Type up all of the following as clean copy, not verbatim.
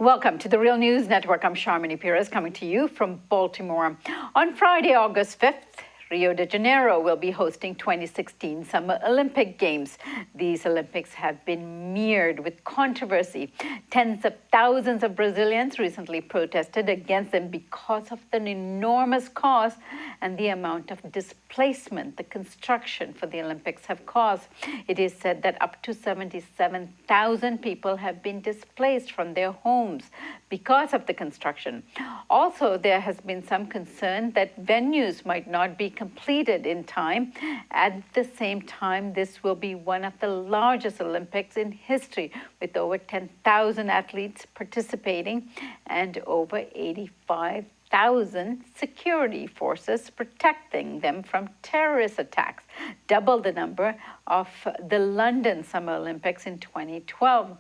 Welcome to the Real News Network. I'm Sharmini Perez coming to you from Baltimore. On Friday, August 5th, Rio de Janeiro will be hosting 2016 Summer Olympic Games. These Olympics have been mired with controversy. Tens of thousands of Brazilians recently protested against them because of the enormous cost and the amount of displacement the construction for the Olympics have caused. It is said that up to 77,000 people have been displaced from their homes because of the construction. Also, there has been some concern that venues might not be completed in time. At the same time, this will be one of the largest Olympics in history, with over 10,000 athletes participating and over 85,000 security forces protecting them from terrorist attacks, double the number of the London Summer Olympics in 2012.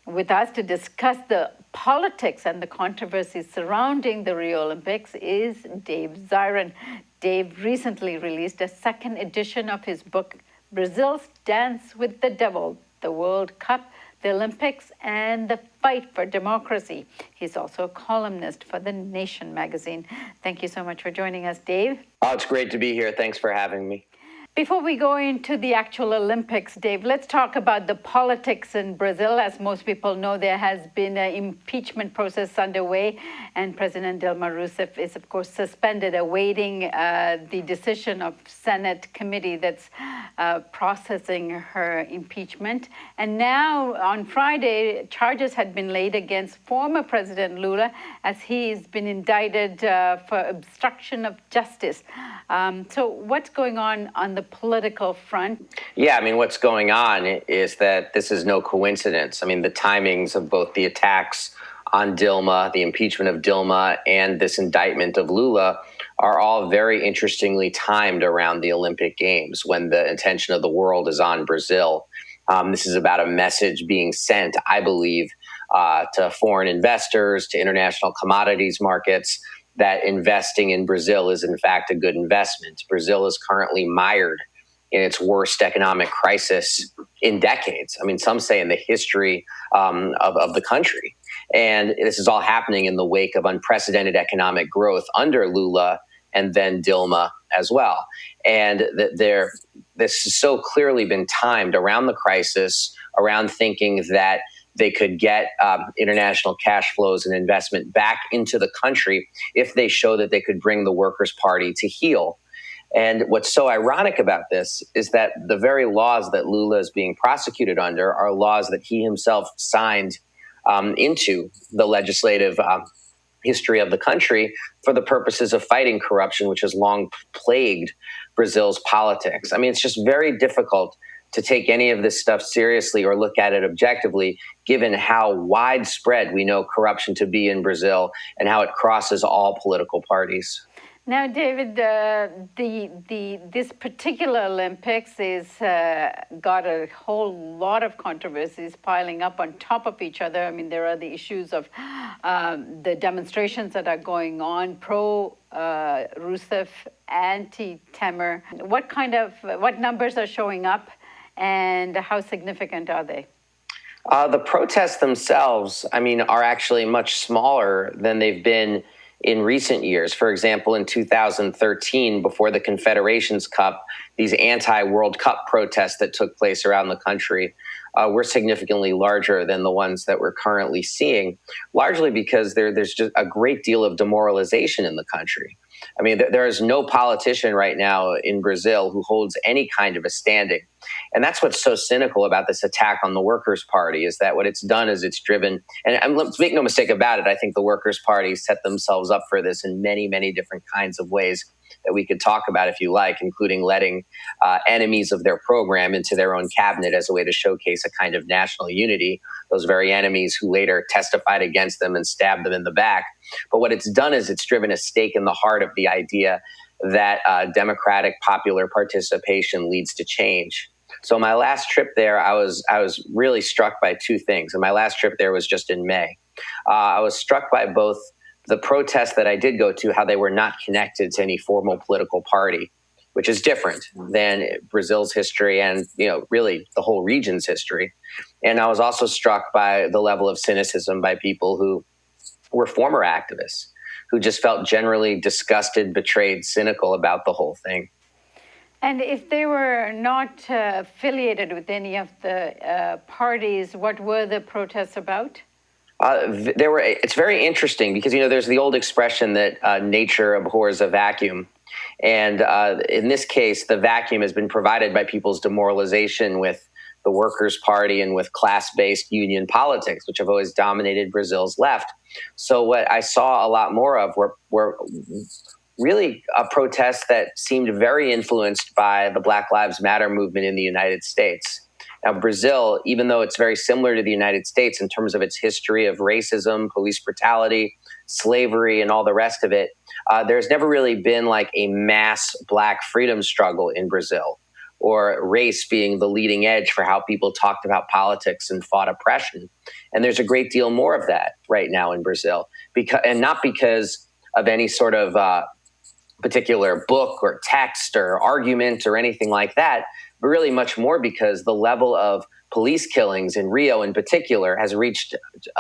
With us to discuss the politics and the controversies surrounding the Rio Olympics is Dave Zirin. Dave recently released a second edition of his book, Brazil's Dance with the Devil, the World Cup, the Olympics, and the Fight for Democracy. He's also a columnist for The Nation magazine. Thank you so much for joining us, Dave. Oh, it's great to be here. Thanks for having me. Before we go into the actual Olympics, Dave, let's talk about the politics in Brazil. As most people know, there has been an impeachment process underway, and President Dilma Rousseff is, of course, suspended, awaiting the decision of Senate committee that's processing her impeachment. And now, on Friday, charges had been laid against former President Lula as he's been indicted for obstruction of justice. So what's going on the political front? Yeah, I mean, what's going on is that this is no coincidence. I mean, the timings of both the attacks on Dilma, the impeachment of Dilma, and this indictment of Lula are all very interestingly timed around the Olympic Games, when the attention of the world is on Brazil. This is about a message being sent, I believe, to foreign investors, to international commodities markets, that investing in Brazil is, in fact, a good investment. Brazil is currently mired in its worst economic crisis in decades. I mean, some say in the history of the country. And this is all happening in the wake of unprecedented economic growth under Lula and then Dilma as well. And this has so clearly been timed around the crisis, around thinking that they could get international cash flows and investment back into the country if they show that they could bring the Workers' Party to heel. And what's so ironic about this is that the very laws that Lula is being prosecuted under are laws that he himself signed into the legislative history of the country for the purposes of fighting corruption, which has long plagued Brazil's politics. I mean, it's just very difficult to take any of this stuff seriously or look at it objectively, given how widespread we know corruption to be in Brazil and how it crosses all political parties. Now, David, this particular Olympics is got a whole lot of controversies piling up on top of each other. I mean, there are the issues of the demonstrations that are going on, pro-Rousseff, anti-Temer. What numbers are showing up, and how significant are they? The protests themselves, I mean, are actually much smaller than they've been in recent years. For example, in 2013, before the Confederations Cup, these anti-World Cup protests that took place around the country were significantly larger than the ones that we're currently seeing, largely because there's just a great deal of demoralization in the country. I mean, there is no politician right now in Brazil who holds any kind of a standing. And that's what's so cynical about this attack on the Workers' Party, is that what it's done is it's driven, and let's make no mistake about it, I think the Workers' Party set themselves up for this in many, many different kinds of ways that we could talk about if you like, including letting enemies of their program into their own cabinet as a way to showcase a kind of national unity, those very enemies who later testified against them and stabbed them in the back. But what it's done is it's driven a stake in the heart of the idea that democratic popular participation leads to change. So my last trip there, I was really struck by two things. And my last trip there was just in May. I was struck by both the protests that I did go to, how they were not connected to any formal political party, which is different than Brazil's history and, really the whole region's history. And I was also struck by the level of cynicism by people who were former activists who just felt generally disgusted, betrayed, cynical about the whole thing. And if they were not affiliated with any of the parties, what were the protests about? It's very interesting because, there's the old expression that nature abhors a vacuum. And in this case, the vacuum has been provided by people's demoralization with the Workers' Party and with class-based union politics, which have always dominated Brazil's left. So what I saw a lot more of were really protests that seemed very influenced by the Black Lives Matter movement in the United States. Now, Brazil, even though it's very similar to the United States in terms of its history of racism, police brutality, slavery, and all the rest of it, there's never really been like a mass Black freedom struggle in Brazil, or race being the leading edge for how people talked about politics and fought oppression. And there's a great deal more of that right now in Brazil, and not because of any sort of particular book or text or argument or anything like that, but really much more because the level of police killings in Rio in particular has reached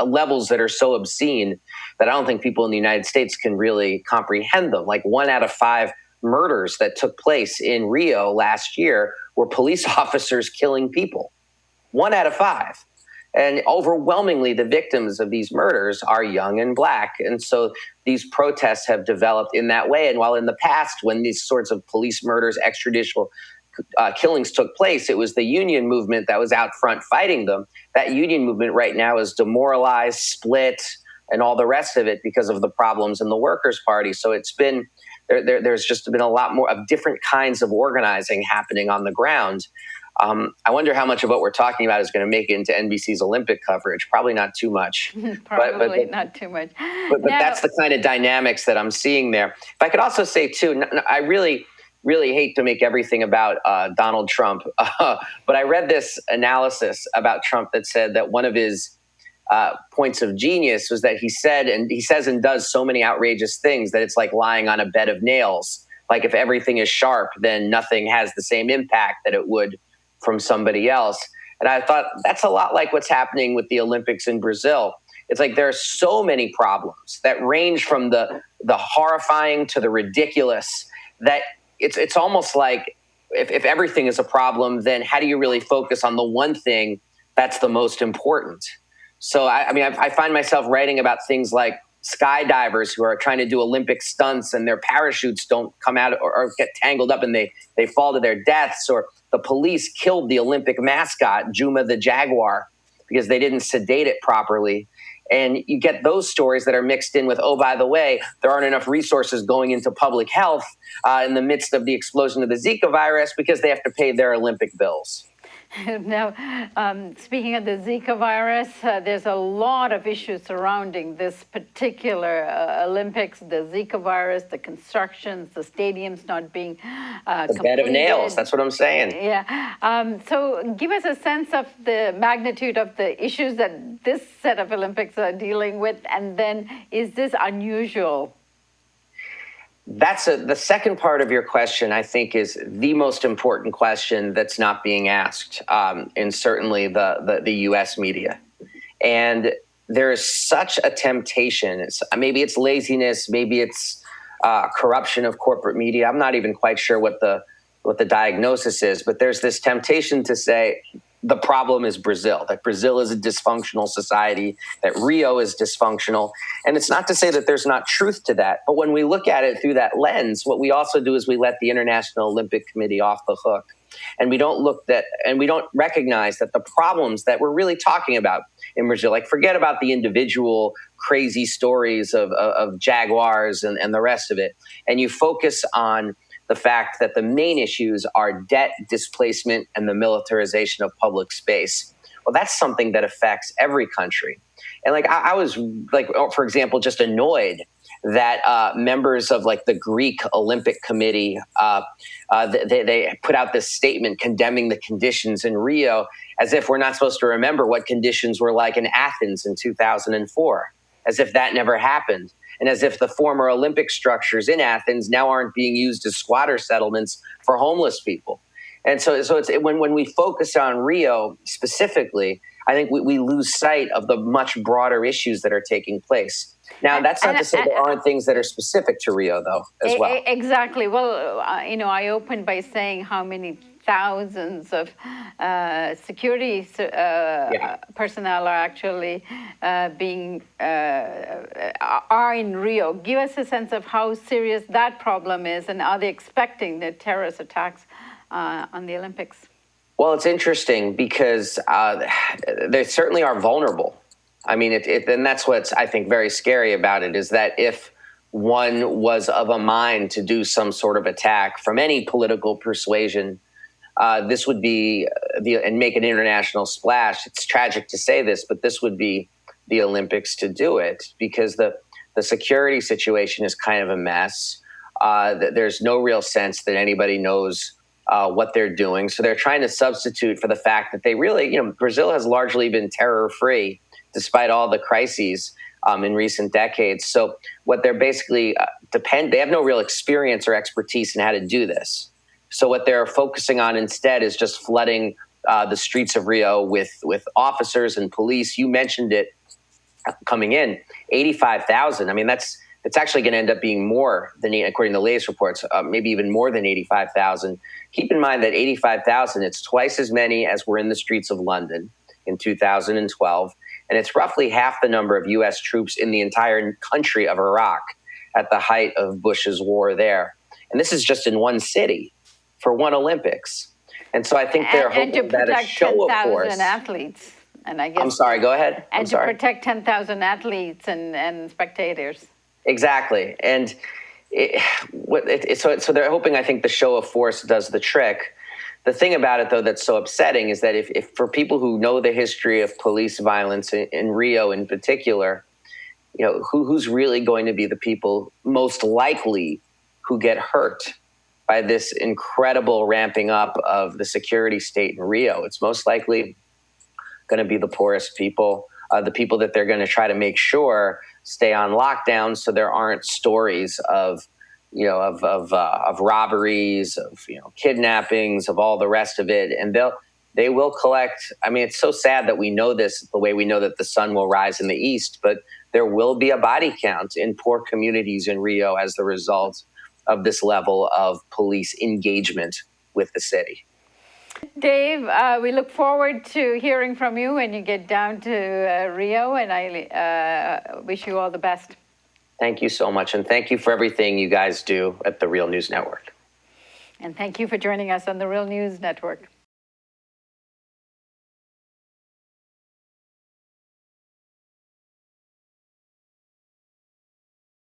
levels that are so obscene that I don't think people in the United States can really comprehend them. Like 1 out of 5 murders that took place in Rio last year were police officers killing people. 1 out of 5. And overwhelmingly, the victims of these murders are young and Black. And so these protests have developed in that way. And while in the past, when these sorts of police murders, extrajudicial killings took place, it was the union movement that was out front fighting them. That union movement right now is demoralized, split, and all the rest of it because of the problems in the Workers' Party. So it's been, there's just been a lot more of different kinds of organizing happening on the ground. I wonder how much of what we're talking about is going to make it into NBC's Olympic coverage. Probably not too much. Probably not too much. But that's the kind of dynamics that I'm seeing there. If I could also say, too, I really hate to make everything about Donald Trump, but I read this analysis about Trump that said that one of his points of genius was that he says and does so many outrageous things that it's like lying on a bed of nails. Like if everything is sharp, then nothing has the same impact that it would from somebody else. And I thought that's a lot like what's happening with the Olympics in Brazil. It's like there are so many problems that range from the horrifying to the ridiculous that it's almost like if everything is a problem, then how do you really focus on the one thing that's the most important? So I find myself writing about things like skydivers who are trying to do Olympic stunts and their parachutes don't come out or get tangled up and they fall to their deaths, or the police killed the Olympic mascot, Juma the jaguar, because they didn't sedate it properly. And you get those stories that are mixed in with, oh, by the way, there aren't enough resources going into public health in the midst of the explosion of the Zika virus because they have to pay their Olympic bills. Now, speaking of the Zika virus, there's a lot of issues surrounding this particular Olympics, the Zika virus, the constructions, the stadiums not being completed. The bed of nails, that's what I'm saying. Yeah. So give us a sense of the magnitude of the issues that this set of Olympics are dealing with, and then is this unusual? That's the second part of your question, I think, is the most important question that's not being asked in certainly the U.S. media. And there is such a temptation. Maybe it's laziness, maybe it's corruption of corporate media. I'm not even quite sure what the diagnosis is, but there's this temptation to say the problem is Brazil, that Brazil is a dysfunctional society, that Rio is dysfunctional. And it's not to say that there's not truth to that. But when we look at it through that lens, what we also do is we let the International Olympic Committee off the hook. And we don't recognize that the problems that we're really talking about in Brazil, like forget about the individual crazy stories of jaguars and the rest of it. And you focus on the fact that the main issues are debt, displacement, and the militarization of public space. Well, that's something that affects every country. And I was for example, just annoyed that members of the Greek Olympic Committee, they put out this statement condemning the conditions in Rio as if we're not supposed to remember what conditions were like in Athens in 2004, as if that never happened. And as if the former Olympic structures in Athens now aren't being used as squatter settlements for homeless people. And so it's when we focus on Rio specifically, I think we lose sight of the much broader issues that are taking place. Now, that's not to say there aren't things that are specific to Rio, though, as well. Exactly. Well, I opened by saying how many thousands of security personnel are actually are in Rio. Give us a sense of how serious that problem is, and are they expecting the terrorist attacks on the Olympics? Well, it's interesting because they certainly are vulnerable. I mean, and that's what's, I think, very scary about it, is that if one was of a mind to do some sort of attack from any political persuasion, this would be and make an international splash. It's tragic to say this, but this would be the Olympics to do it, because the security situation is kind of a mess. There's no real sense that anybody knows what they're doing. So they're trying to substitute for the fact that they really, Brazil has largely been terror-free despite all the crises in recent decades. So what they're basically they have no real experience or expertise in how to do this. So what they're focusing on instead is just flooding the streets of Rio with officers and police. You mentioned it coming in, 85,000. I mean, it's actually going to end up being more than, according to the latest reports, maybe even more than 85,000. Keep in mind that 85,000, it's twice as many as were in the streets of London in 2012. And it's roughly half the number of U.S. troops in the entire country of Iraq at the height of Bush's war there. And this is just in one city for one Olympics. And so I think they're hoping that a show of force. And to protect 10,000 athleets. And I guess, I'm sorry, go ahead. And to protect 10,000 athletes and spectators. Exactly. And so they're hoping, I think, the show of force does the trick. The thing about it, though, that's so upsetting is that if for people who know the history of police violence in Rio in particular, who's really going to be the people most likely who get hurt by this incredible ramping up of the security state in Rio? It's most likely going to be the poorest people, the people that they're going to try to make sure stay on lockdown, so there aren't stories of robberies, of kidnappings, of all the rest of it. And they will collect. I mean, it's so sad that we know this the way we know that the sun will rise in the east, but there will be a body count in poor communities in Rio as the result of this level of police engagement with the city. Dave, we look forward to hearing from you when you get down to Rio, and I wish you all the best. Thank you so much, and thank you for everything you guys do at the Real News Network. And thank you for joining us on the Real News Network.